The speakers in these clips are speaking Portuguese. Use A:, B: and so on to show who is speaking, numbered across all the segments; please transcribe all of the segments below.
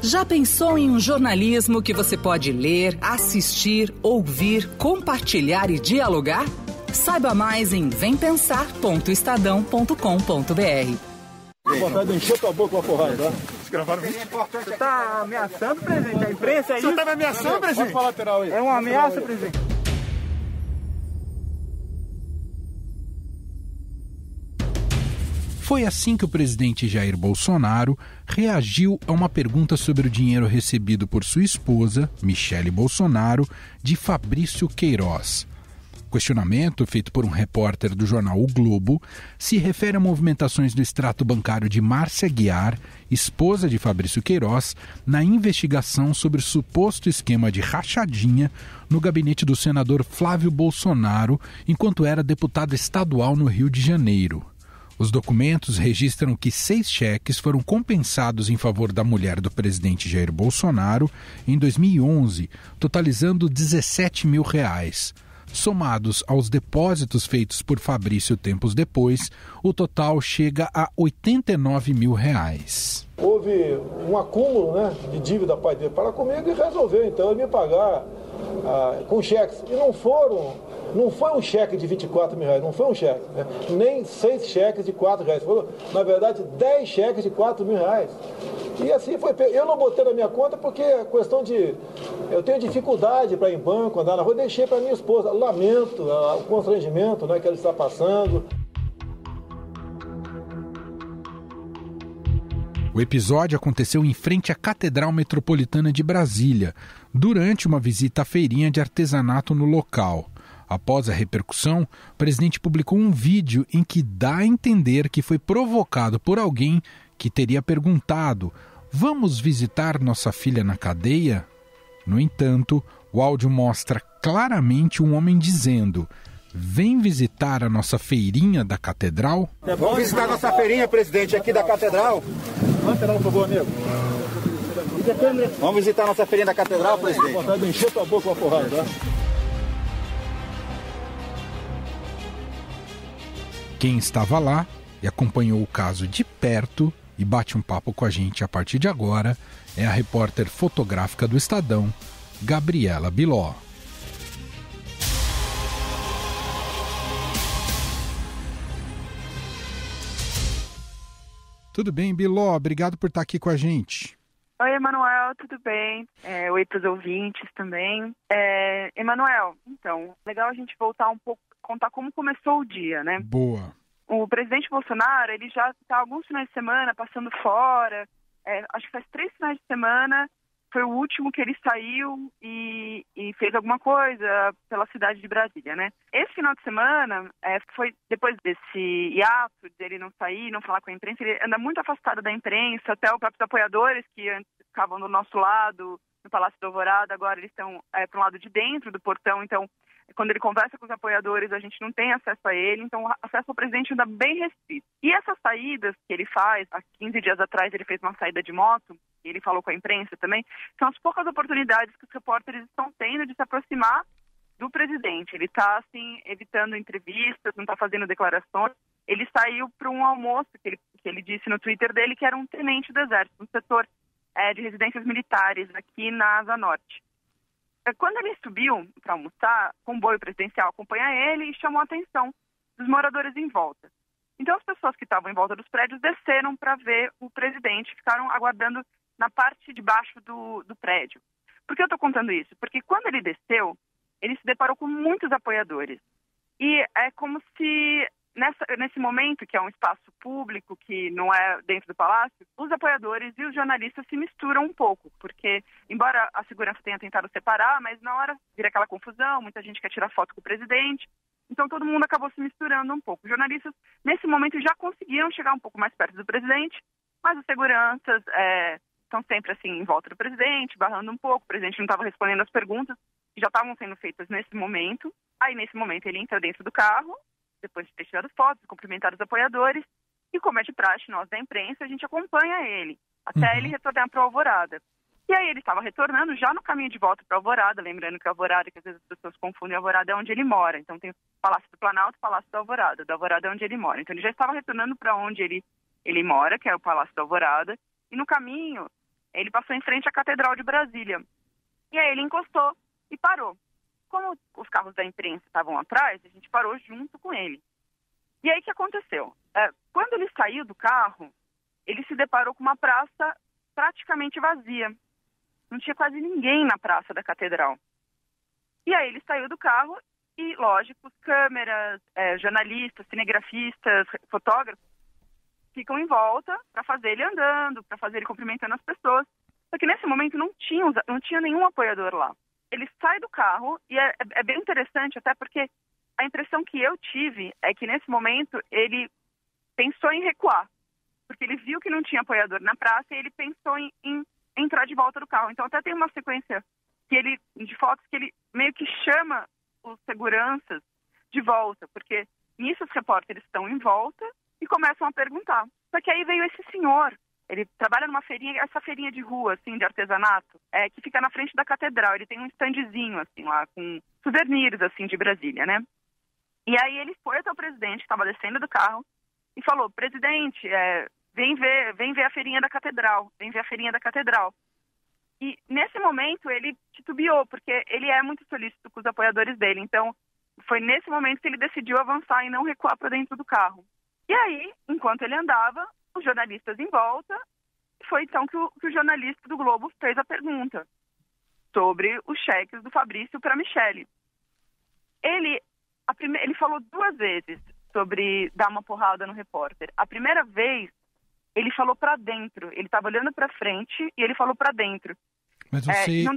A: Já pensou em um jornalismo que você pode ler, assistir, ouvir, compartilhar e dialogar? Saiba mais em vempensar.estadão.com.br.
B: Vontade de encher tua boca com a porrada, tá?
C: Você tá ameaçando, presidente? A imprensa é isso?
B: Você tá me ameaçando, presidente? Pode pra lateral aí.
C: É uma ameaça, presidente.
D: Foi assim que o presidente Jair Bolsonaro reagiu a uma pergunta sobre o dinheiro recebido por sua esposa, Michele Bolsonaro, de Fabrício Queiroz. O questionamento, feito por um repórter do jornal O Globo, se refere a movimentações do extrato bancário de Márcia Guiar, esposa de Fabrício Queiroz, na investigação sobre o suposto esquema de rachadinha no gabinete do senador Flávio Bolsonaro, enquanto era deputado estadual no Rio de Janeiro. Os documentos registram que 6 cheques foram compensados em favor da mulher do presidente Jair Bolsonaro em 2011, totalizando R$17 mil. Somados aos depósitos feitos por Fabrício tempos depois, o total chega a R$89 mil.
B: Houve um acúmulo, né, de dívida pai dele para comigo e resolveu então ele me pagar com cheques. E não foi um cheque de R$24 mil, não foi um cheque, né? Nem 6 cheques de R$4. Foram, na verdade, 10 cheques de R$4 mil. E assim foi. Eu não botei na minha conta porque é questão de... Eu tenho dificuldade para ir em banco, andar na rua, deixei para minha esposa. Lamento o constrangimento, né, que ela está passando.
D: O episódio aconteceu em frente à Catedral Metropolitana de Brasília, durante uma visita à feirinha de artesanato no local. Após a repercussão, o presidente publicou um vídeo em que dá a entender que foi provocado por alguém que teria perguntado: "Vamos visitar nossa filha na cadeia?" No entanto, o áudio mostra claramente um homem dizendo: "Vem visitar a nossa feirinha da Catedral?"
C: Vamos visitar nossa feirinha, presidente, aqui da Catedral.
B: Lateral, por favor, amigo.
C: Vamos visitar nossa feirinha da Catedral, presidente.
B: Vontade de encher tua boca com a porrada, tá?
D: Quem estava lá e acompanhou o caso de perto e bate um papo com a gente a partir de agora é a repórter fotográfica do Estadão, Gabriela Biló. Tudo bem, Biló? Obrigado por estar aqui com a gente.
E: Oi, Emanuel, tudo bem? Oi para os ouvintes também. Emanuel, então, legal a gente voltar um pouco, contar como começou o dia, né?
D: Boa.
E: O presidente Bolsonaro, ele já está alguns finais de semana passando fora, acho que faz 3 finais de semana, foi o último que ele saiu e fez alguma coisa pela cidade de Brasília, né? Esse final de semana, foi depois desse hiato dele não sair, não falar com a imprensa, ele anda muito afastado da imprensa, até os próprios apoiadores que antes ficavam do nosso lado, no Palácio do Alvorada, agora eles estão para o lado de dentro do portão, então quando ele conversa com os apoiadores, a gente não tem acesso a ele, então o acesso ao presidente anda bem restrito. E essas saídas que ele faz, há 15 dias atrás ele fez uma saída de moto, e ele falou com a imprensa também, são as poucas oportunidades que os repórteres estão tendo de se aproximar do presidente. Ele está, assim, evitando entrevistas, não está fazendo declarações. Ele saiu para um almoço que ele disse no Twitter dele que era um tenente do Exército, um setor de residências militares aqui na Asa Norte. Quando ele subiu para almoçar, o comboio presidencial acompanha ele e chamou a atenção dos moradores em volta. Então as pessoas que estavam em volta dos prédios desceram para ver o presidente, ficaram aguardando na parte de baixo do prédio. Por que eu estou contando isso? Porque quando ele desceu, ele se deparou com muitos apoiadores. E é como se nesse momento, que é um espaço público, que não é dentro do palácio, os apoiadores e os jornalistas se misturam um pouco, porque, embora a segurança tenha tentado separar, mas na hora vira aquela confusão, muita gente quer tirar foto com o presidente, então todo mundo acabou se misturando um pouco. Os jornalistas, nesse momento, já conseguiram chegar um pouco mais perto do presidente, mas os seguranças estão sempre assim em volta do presidente, barrando um pouco, o presidente não estava respondendo as perguntas, que já estavam sendo feitas nesse momento. Aí, nesse momento, ele entra dentro do carro, depois de ter tirado fotos, cumprimentar os apoiadores, e como é de praxe, nós da imprensa, a gente acompanha ele, até ele retornar para a Alvorada. E aí ele estava retornando já no caminho de volta para a Alvorada, lembrando que a Alvorada, que às vezes as pessoas confundem, a Alvorada é onde ele mora. Então tem o Palácio do Planalto e o Palácio da Alvorada. Da Alvorada é onde ele mora. Então ele já estava retornando para onde ele mora, que é o Palácio da Alvorada, e no caminho Ele passou em frente à Catedral de Brasília. E aí ele encostou e parou. Como os carros da imprensa estavam atrás, a gente parou junto com ele. E aí o que aconteceu? Quando ele saiu do carro, ele se deparou com uma praça praticamente vazia. Não tinha quase ninguém na praça da Catedral. E aí ele saiu do carro e, lógico, câmeras, jornalistas, cinegrafistas, fotógrafos ficam em volta para fazer ele andando, para fazer ele cumprimentando as pessoas. Só que nesse momento não tinha nenhum apoiador lá. Ele sai do carro e é bem interessante, até porque a impressão que eu tive é que nesse momento ele pensou em recuar, porque ele viu que não tinha apoiador na praça e ele pensou em entrar de volta do carro. Então até tem uma sequência de fotos que ele meio que chama os seguranças de volta, porque nisso os repórteres estão em volta e começam a perguntar. Só que aí veio esse senhor, ele trabalha numa feirinha, essa feirinha de rua, assim, de artesanato, que fica na frente da catedral. Ele tem um standzinho, assim, lá, com souvenirs, assim, de Brasília, né? E aí ele foi até o presidente, estava descendo do carro, e falou: presidente, vem ver a feirinha da catedral, vem ver a feirinha da catedral. E nesse momento ele titubeou, porque ele é muito solícito com os apoiadores dele. Então foi nesse momento que ele decidiu avançar e não recuar para dentro do carro. E aí, enquanto ele andava, os jornalistas em volta, foi então que o jornalista do Globo fez a pergunta sobre os cheques do Fabrício para Michele. Ele falou 2 vezes sobre dar uma porrada no repórter. A primeira vez, ele falou para dentro. Ele estava olhando para frente e ele falou para dentro.
D: Mas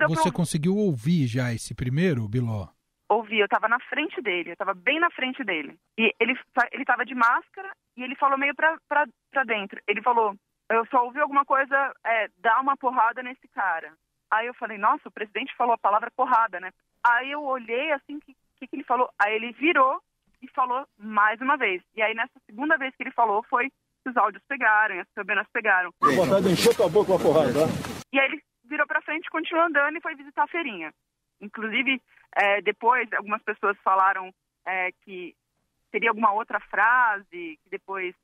D: você conseguiu ouvir já esse primeiro, Biló?
E: Ouvi, eu estava na frente dele, eu estava bem na frente dele. E ele estava de máscara e ele falou meio pra dentro. Ele falou: eu só ouvi alguma coisa, dar uma porrada nesse cara. Aí eu falei: nossa, o presidente falou a palavra porrada, né? Aí eu olhei assim, o que ele falou? Aí ele virou e falou mais uma vez. E aí nessa segunda vez que ele falou foi que os áudios pegaram, as câmeras pegaram.
B: Vontade de encher tua boca com a porrada, tá?
E: E aí ele virou pra frente, continuou andando e foi visitar a feirinha. Inclusive, depois, algumas pessoas falaram que teria alguma outra frase, que depois,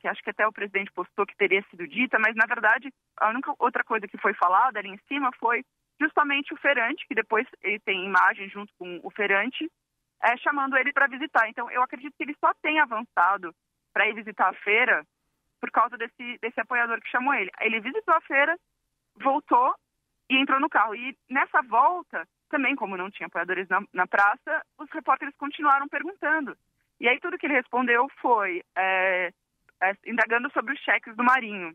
E: que acho que até o presidente postou que teria sido dita, mas, na verdade, a única outra coisa que foi falada ali em cima foi justamente o Ferrante, que depois ele tem imagem junto com o Ferrante, chamando ele para visitar. Então, eu acredito que ele só tem avançado para ir visitar a feira por causa desse apoiador que chamou ele. Ele visitou a feira, voltou e entrou no carro. E nessa volta, também como não tinha apoiadores na praça, os repórteres continuaram perguntando. E aí tudo que ele respondeu foi indagando sobre os cheques do Marinho,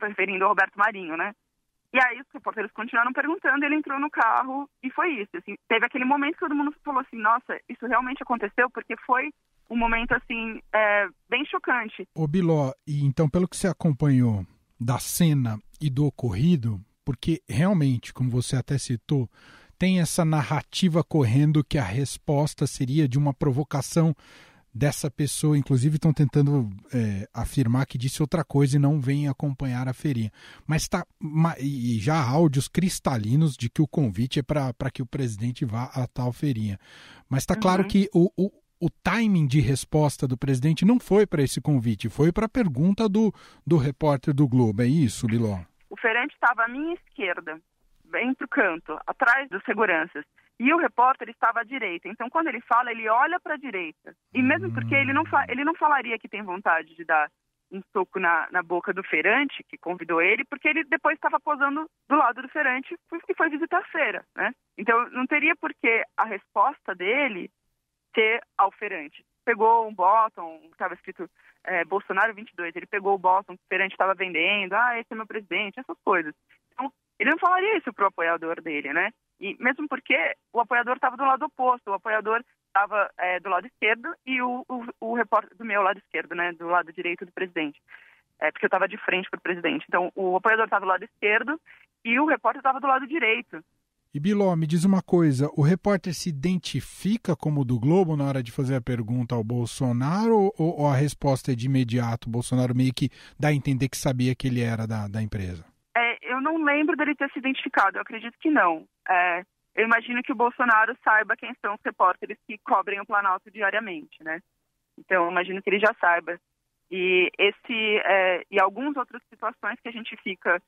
E: referindo ao Roberto Marinho, né? E aí os repórteres continuaram perguntando, ele entrou no carro e foi isso. Assim, teve aquele momento que todo mundo falou assim: nossa, isso realmente aconteceu? Porque foi um momento assim, bem chocante.
D: Ô Biló, e então pelo que você acompanhou da cena e do ocorrido, porque realmente, como você até citou, tem essa narrativa correndo que a resposta seria de uma provocação dessa pessoa. Inclusive estão tentando afirmar que disse outra coisa e não vem acompanhar a feirinha. Mas e já há áudios cristalinos de que o convite é para que o presidente vá a tal feirinha. Mas está claro que o timing de resposta do presidente não foi para esse convite, foi para a pergunta do repórter do Globo. É isso, Biló?
E: O Ferrante estava à minha esquerda, bem pro canto, atrás dos seguranças. E o repórter estava à direita. Então, quando ele fala, ele olha para a direita. E mesmo porque ele não falaria que tem vontade de dar um soco na boca do Ferrante, que convidou ele, porque ele depois estava posando do lado do Ferrante e foi visitar a feira, né? Então, não teria por que a resposta dele ser ao Ferrante. Pegou um bottom, estava escrito Bolsonaro 22, ele pegou o bottom que o Ferrante estava vendendo, esse é meu presidente, essas coisas. Então, ele não falaria isso pro apoiador dele, né? E mesmo porque o apoiador estava do lado oposto, o apoiador estava do lado esquerdo e o repórter do meu lado esquerdo, né? Do lado direito do presidente. Porque eu estava de frente para o presidente. Então, o apoiador estava do lado esquerdo e o repórter estava do lado direito.
D: E Biló, me diz uma coisa, o repórter se identifica como do Globo na hora de fazer a pergunta ao Bolsonaro ou a resposta é de imediato? O Bolsonaro meio que dá a entender que sabia que ele era da empresa?
E: Eu não lembro dele ter se identificado, eu acredito que não. Eu imagino que o Bolsonaro saiba quem são os repórteres que cobrem o Planalto diariamente, né? Então, eu imagino que ele já saiba E e algumas outras situações que a gente fica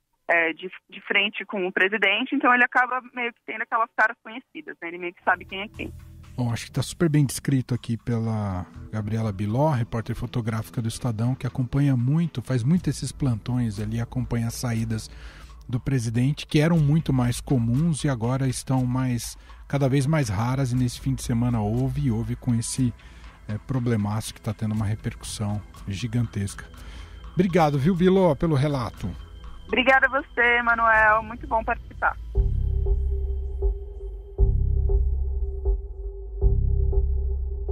E: de frente com o presidente, então ele acaba meio que tendo aquelas caras conhecidas, né? Ele meio que sabe quem é quem.
D: Bom, acho que está super bem descrito aqui pela Gabriela Biló, repórter fotográfica do Estadão, que acompanha muito, faz muito esses plantões ali, acompanha as saídas do presidente, que eram muito mais comuns e agora estão cada vez mais raras, e nesse fim de semana houve com esse problemaço que está tendo uma repercussão gigantesca. Obrigado, viu, Biló, pelo relato.
E: Obrigada a você, Manuel, muito bom participar.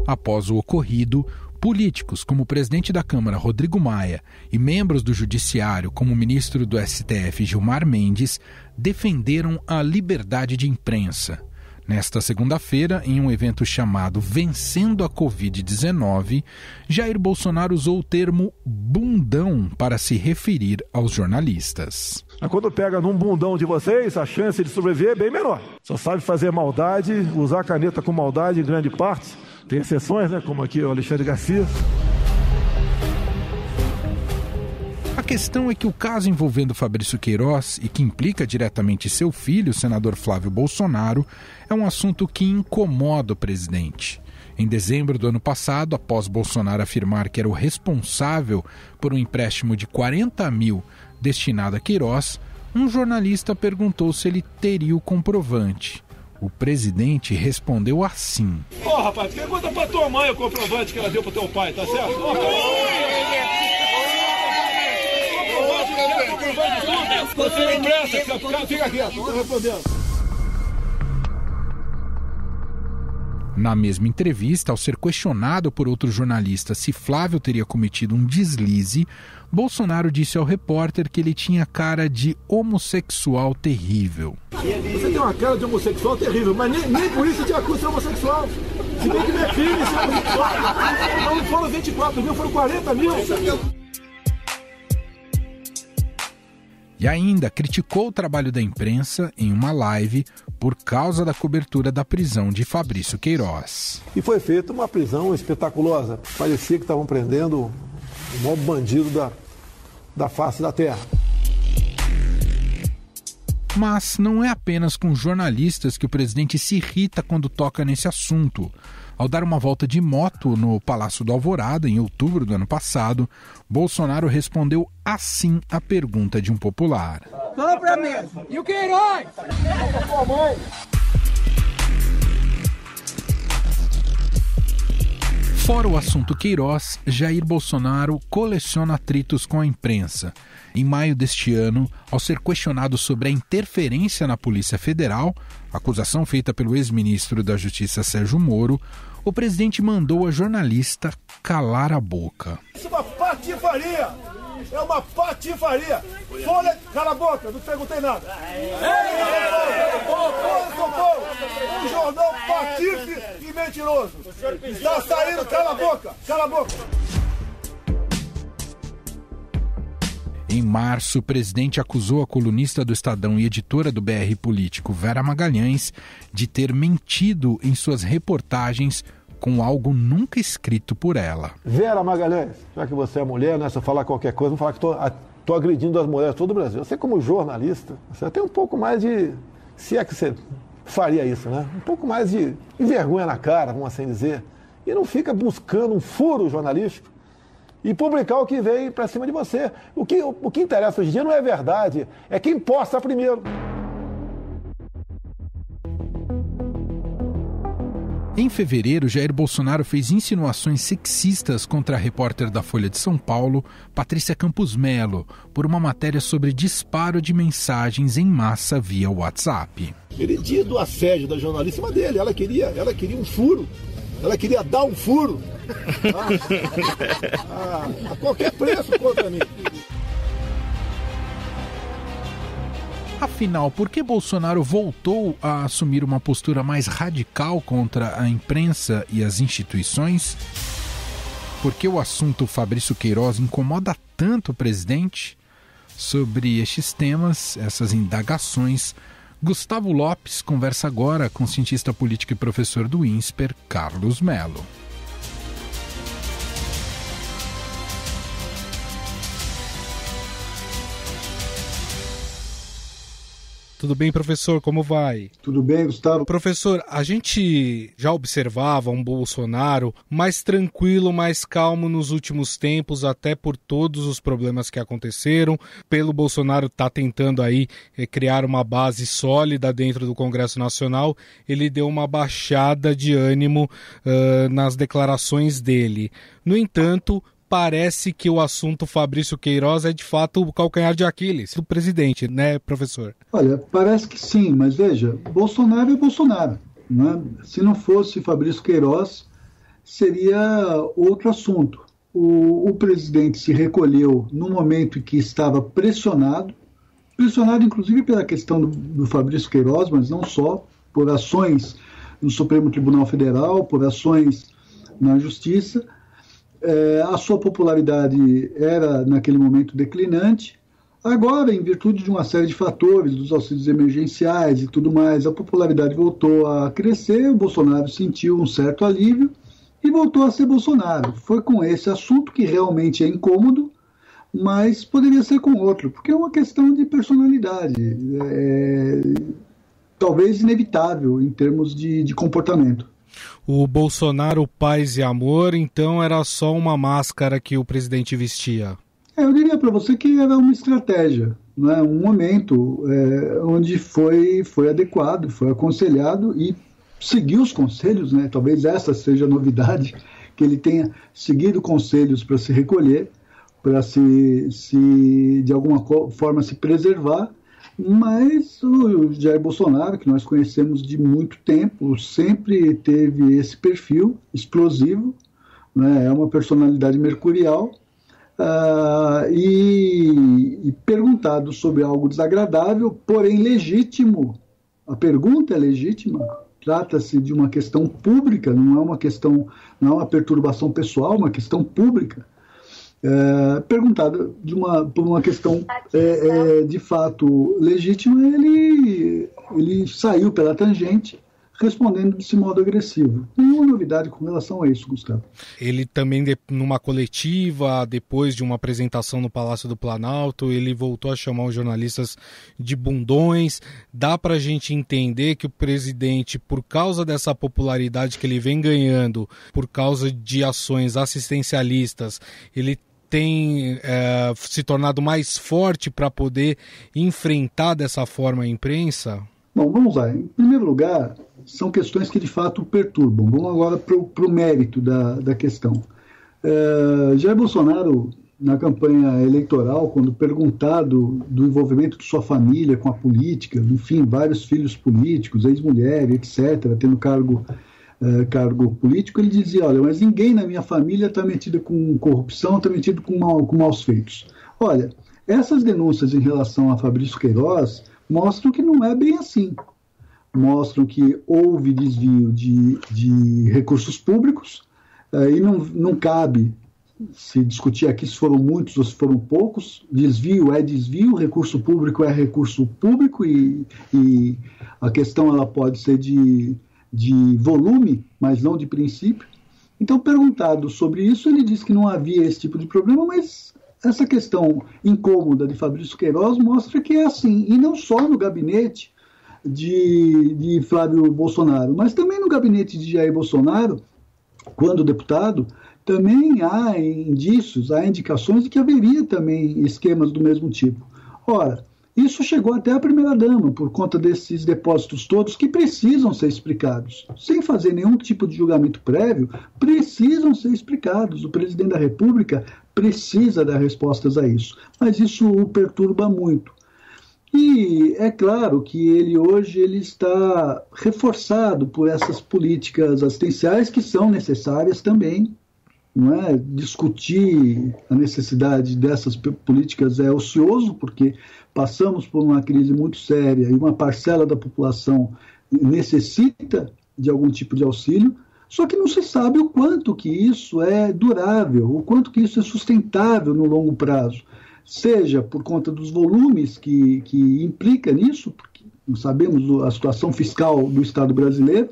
D: Após o ocorrido, políticos como o presidente da Câmara, Rodrigo Maia, e membros do Judiciário, como o ministro do STF, Gilmar Mendes, defenderam a liberdade de imprensa. Nesta segunda-feira, em um evento chamado Vencendo a Covid-19, Jair Bolsonaro usou o termo bundão para se referir aos jornalistas.
B: Quando pega num bundão de vocês, a chance de sobreviver é bem menor. Só sabe fazer maldade, usar caneta com maldade em grande parte. Tem exceções, né? Como aqui o Alexandre Garcia.
D: A questão é que o caso envolvendo Fabrício Queiroz, e que implica diretamente seu filho, o senador Flávio Bolsonaro, é um assunto que incomoda o presidente. Em dezembro do ano passado, após Bolsonaro afirmar que era o responsável por um empréstimo de 40 mil destinado a Queiroz, um jornalista perguntou se ele teria o comprovante. O presidente respondeu assim:
B: Rapaz, pergunta pra tua mãe o comprovante que ela deu pro teu pai, tá certo? Você não presta, fica quieto, tô respondendo.
D: Na mesma entrevista, ao ser questionado por outro jornalista se Flávio teria cometido um deslize, Bolsonaro disse ao repórter que ele tinha cara de homossexual terrível.
B: Você tem uma cara de homossexual terrível, mas nem por isso te acusa de homossexual. Se bem que meu filho é homossexual. Não foram 24 mil, foram 40 mil.
D: E ainda criticou o trabalho da imprensa em uma live por causa da cobertura da prisão de Fabrício Queiroz.
B: E foi feita uma prisão espetaculosa. Parecia que estavam prendendo o maior bandido da face da terra.
D: Mas não é apenas com jornalistas que o presidente se irrita quando toca nesse assunto. Ao dar uma volta de moto no Palácio do Alvorada, em outubro do ano passado, Bolsonaro respondeu assim à pergunta de um popular.
F: Fala pra mim, e o Queiroz?
D: Fora o assunto Queiroz, Jair Bolsonaro coleciona atritos com a imprensa. Em maio deste ano, ao ser questionado sobre a interferência na Polícia Federal, acusação feita pelo ex-ministro da Justiça Sérgio Moro, o presidente mandou a jornalista calar a boca.
B: Isso é uma patifaria! É uma patifaria! Folha, cala a boca, não perguntei nada! Um jornal patife e mentiroso! Está saindo, cala a boca! Cala a boca!
D: Em março, o presidente acusou a colunista do Estadão e editora do BR Político, Vera Magalhães, de ter mentido em suas reportagens com algo nunca escrito por ela.
B: Vera Magalhães, já que você é mulher, né, se eu falar qualquer coisa, vou falar que estou agredindo as mulheres de todo o Brasil. Você, como jornalista, você tem um pouco mais de... Se é que você faria isso, né? Um pouco mais de vergonha na cara, vamos assim dizer. E não fica buscando um furo jornalístico e publicar o que vem para cima de você. O que interessa hoje em dia não é verdade, é quem posta primeiro.
D: Em fevereiro, Jair Bolsonaro fez insinuações sexistas contra a repórter da Folha de São Paulo, Patrícia Campos Melo, por uma matéria sobre disparo de mensagens em massa via WhatsApp.
B: Ele dia do assédio da jornalista dele, ela queria um furo, ela queria dar um furo a qualquer preço contra mim.
D: Afinal, por que Bolsonaro voltou a assumir uma postura mais radical contra a imprensa e as instituições? Por que o assunto Fabrício Queiroz incomoda tanto o presidente? Sobre estes temas, essas indagações, Gustavo Lopes conversa agora com o cientista político e professor do INSPER, Carlos Melo. Tudo bem, professor? Como vai?
G: Tudo bem, Gustavo.
D: Professor, a gente já observava um Bolsonaro mais tranquilo, mais calmo nos últimos tempos, até por todos os problemas que aconteceram. Pelo Bolsonaro estar tentando aí criar uma base sólida dentro do Congresso Nacional, ele deu uma baixada de ânimo nas declarações dele. No entanto, parece que o assunto Fabrício Queiroz é de fato o calcanhar de Aquiles do presidente, né, professor?
G: Olha, parece que sim, mas veja, Bolsonaro é Bolsonaro, né? Se não fosse Fabrício Queiroz, seria outro assunto. O presidente se recolheu no momento em que estava pressionado inclusive pela questão do Fabrício Queiroz, mas não só, por ações no Supremo Tribunal Federal, por ações na Justiça. A sua popularidade era, naquele momento, declinante. Agora, em virtude de uma série de fatores, dos auxílios emergenciais e tudo mais, a popularidade voltou a crescer, o Bolsonaro sentiu um certo alívio e voltou a ser Bolsonaro. Foi com esse assunto que realmente é incômodo, mas poderia ser com outro, porque é uma questão de personalidade, talvez inevitável em termos de comportamento.
D: O Bolsonaro paz e amor, então era só uma máscara que o presidente vestia?
G: Eu diria para você que era uma estratégia, né? Um momento onde foi adequado, foi aconselhado e seguiu os conselhos, né? Talvez essa seja a novidade, que ele tenha seguido conselhos para se recolher, para se de alguma forma se preservar. Mas o Jair Bolsonaro, que nós conhecemos de muito tempo, sempre teve esse perfil explosivo, né? É uma personalidade mercurial, e perguntado sobre algo desagradável, porém legítimo. A pergunta é legítima, trata-se de uma questão pública, não é uma perturbação pessoal, uma questão pública. Perguntado por uma questão de fato legítima, ele saiu pela tangente, respondendo desse modo agressivo. Nenhuma novidade com relação a isso, Gustavo.
D: Ele também, numa coletiva, depois de uma apresentação no Palácio do Planalto, ele voltou a chamar os jornalistas de bundões. Dá para a gente entender que o presidente, por causa dessa popularidade que ele vem ganhando, por causa de ações assistencialistas, ele tem se tornado mais forte para poder enfrentar dessa forma a imprensa?
G: Bom, vamos lá. Em primeiro lugar, são questões que de fato perturbam. Vamos agora para o mérito da questão. Jair Bolsonaro, na campanha eleitoral, quando perguntado do envolvimento de sua família com a política, enfim, vários filhos políticos, ex-mulher, etc., tendo cargo político, ele dizia: olha, mas ninguém na minha família está metido com corrupção, está metido com maus feitos. Olha, essas denúncias em relação a Fabrício Queiroz mostram que não é bem assim. Mostram que houve desvio de recursos públicos, e não cabe se discutir aqui se foram muitos ou se foram poucos. Desvio é desvio, recurso público é recurso público, e a questão ela pode ser de volume, mas não de princípio. Então, perguntado sobre isso, ele disse que não havia esse tipo de problema, mas essa questão incômoda de Fabrício Queiroz mostra que é assim, e não só no gabinete de Flávio Bolsonaro, mas também no gabinete de Jair Bolsonaro, quando deputado, também há indícios, há indicações de que haveria também esquemas do mesmo tipo. Ora, isso chegou até a primeira-dama, por conta desses depósitos todos que precisam ser explicados. Sem fazer nenhum tipo de julgamento prévio, precisam ser explicados. O presidente da República precisa dar respostas a isso. Mas isso o perturba muito. E é claro que ele hoje está reforçado por essas políticas assistenciais que são necessárias também. Não é? Discutir a necessidade dessas políticas é ocioso, porque passamos por uma crise muito séria e uma parcela da população necessita de algum tipo de auxílio, só que não se sabe o quanto que isso é durável, o quanto que isso é sustentável no longo prazo, seja por conta dos volumes que implica nisso, porque nós sabemos a situação fiscal do Estado brasileiro,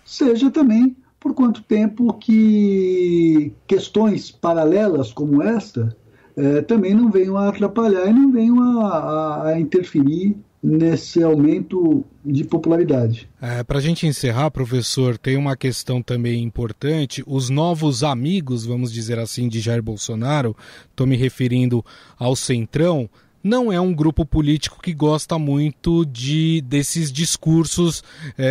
G: seja também por quanto tempo que questões paralelas como esta também não venham a atrapalhar e não venham a interferir nesse aumento de popularidade.
H: Para a gente encerrar, professor, tem uma questão também importante. Os novos amigos, vamos dizer assim, de Jair Bolsonaro, estou me referindo ao Centrão, não é um grupo político que gosta muito desses discursos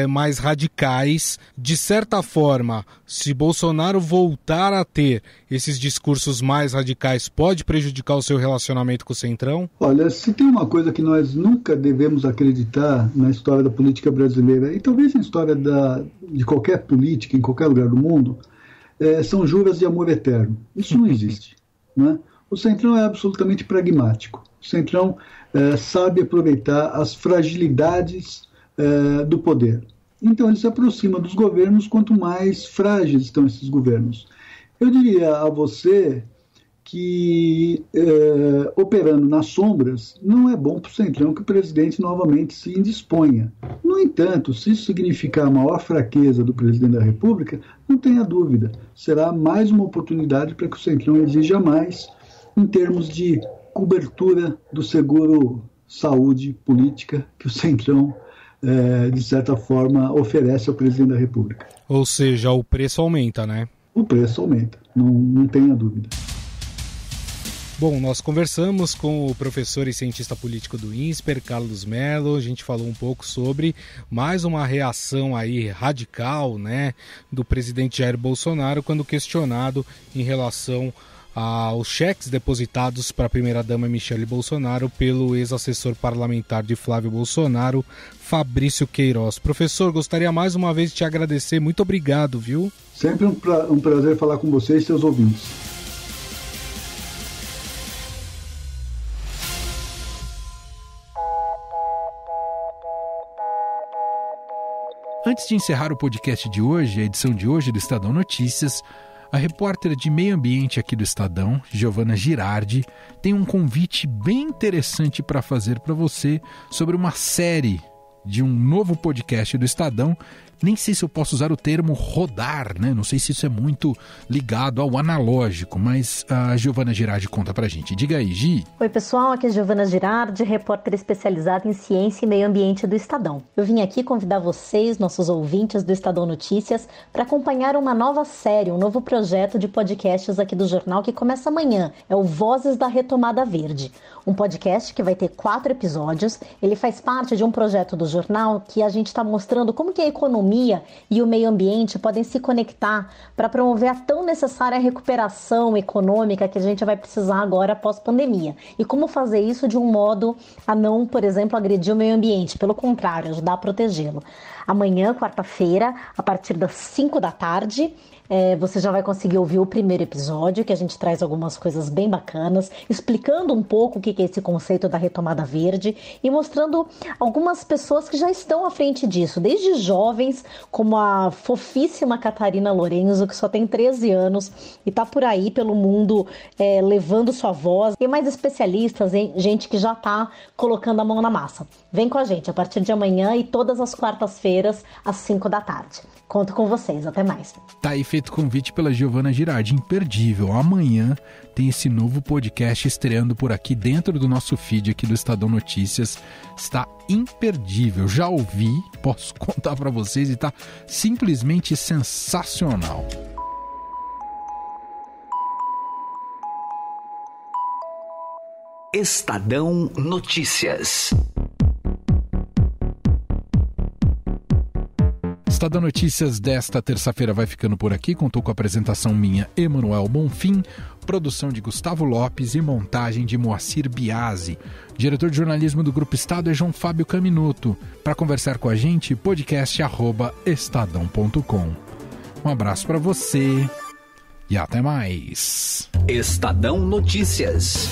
H: mais radicais. De certa forma, se Bolsonaro voltar a ter esses discursos mais radicais, pode prejudicar o seu relacionamento com o Centrão?
G: Olha, se tem uma coisa que nós nunca devemos acreditar na história da política brasileira, e talvez na história de qualquer política, em qualquer lugar do mundo, são juras de amor eterno. Isso não existe, né? O Centrão é absolutamente pragmático. O Centrão sabe aproveitar as fragilidades do poder. Então ele se aproxima dos governos quanto mais frágeis estão esses governos. Eu diria a você que operando nas sombras não é bom para o Centrão que o presidente novamente se indisponha. No entanto, se isso significar a maior fraqueza do presidente da República, não tenha dúvida, será mais uma oportunidade para que o Centrão exija mais em termos de cobertura do seguro saúde política que o Centrão, de certa forma, oferece ao presidente da República.
H: Ou seja, o preço aumenta, né?
G: O preço aumenta, não tenha dúvida.
H: Bom, nós conversamos com o professor e cientista político do INSPER, Carlos Mello. A gente falou um pouco sobre mais uma reação aí radical, né, do presidente Jair Bolsonaro quando questionado em relação aos cheques depositados para a primeira-dama Michele Bolsonaro pelo ex-assessor parlamentar de Flávio Bolsonaro, Fabrício Queiroz. Professor, gostaria mais uma vez de te agradecer. Muito obrigado, viu?
G: Sempre um prazer falar com vocês e seus ouvintes.
D: Antes de encerrar o podcast de hoje, a edição de hoje do Estadão Notícias, a repórter de meio ambiente aqui do Estadão, Giovana Girardi, tem um convite bem interessante para fazer para você sobre uma série de um novo podcast do Estadão. Nem sei se eu posso usar o termo rodar, né? Não sei se isso é muito ligado ao analógico, mas a Giovana Girardi conta pra gente. Diga aí, Gi.
I: Oi, pessoal, aqui é Giovana Girardi, repórter especializada em ciência e meio ambiente do Estadão. Eu vim aqui convidar vocês, nossos ouvintes do Estadão Notícias, para acompanhar uma nova série, um novo projeto de podcasts aqui do jornal que começa amanhã. É o Vozes da Retomada Verde. Um podcast que vai ter 4 episódios. Ele faz parte de um projeto do jornal que a gente está mostrando como que a economia e o meio ambiente podem se conectar para promover a tão necessária recuperação econômica que a gente vai precisar agora pós-pandemia. E como fazer isso de um modo a não, por exemplo, agredir o meio ambiente, pelo contrário, ajudar a protegê-lo. Amanhã, quarta-feira, a partir das 5 da tarde, você já vai conseguir ouvir o primeiro episódio, que a gente traz algumas coisas bem bacanas, explicando um pouco o que é esse conceito da retomada verde e mostrando algumas pessoas que já estão à frente disso, desde jovens, como a fofíssima Catarina Lorenzo, que só tem 13 anos e está por aí pelo mundo levando sua voz, e mais especialistas, gente que já está colocando a mão na massa. Vem com a gente a partir de amanhã e todas as quartas-feiras, às 5 da tarde. Conto com vocês, até mais.
D: Tá aí feito convite pela Giovana Girardi, imperdível. Amanhã tem esse novo podcast estreando por aqui dentro do nosso feed aqui do Estadão Notícias. Está imperdível, já ouvi, posso contar para vocês e tá simplesmente sensacional.
J: Estadão Notícias.
D: Estadão Notícias desta terça-feira vai ficando por aqui. Contou com a apresentação minha, Emanuel Bonfim, produção de Gustavo Lopes e montagem de Moacir Biasi. Diretor de jornalismo do Grupo Estado é João Fábio Caminuto. Para conversar com a gente, podcast@estadão.com. Um abraço para você e até mais.
J: Estadão Notícias.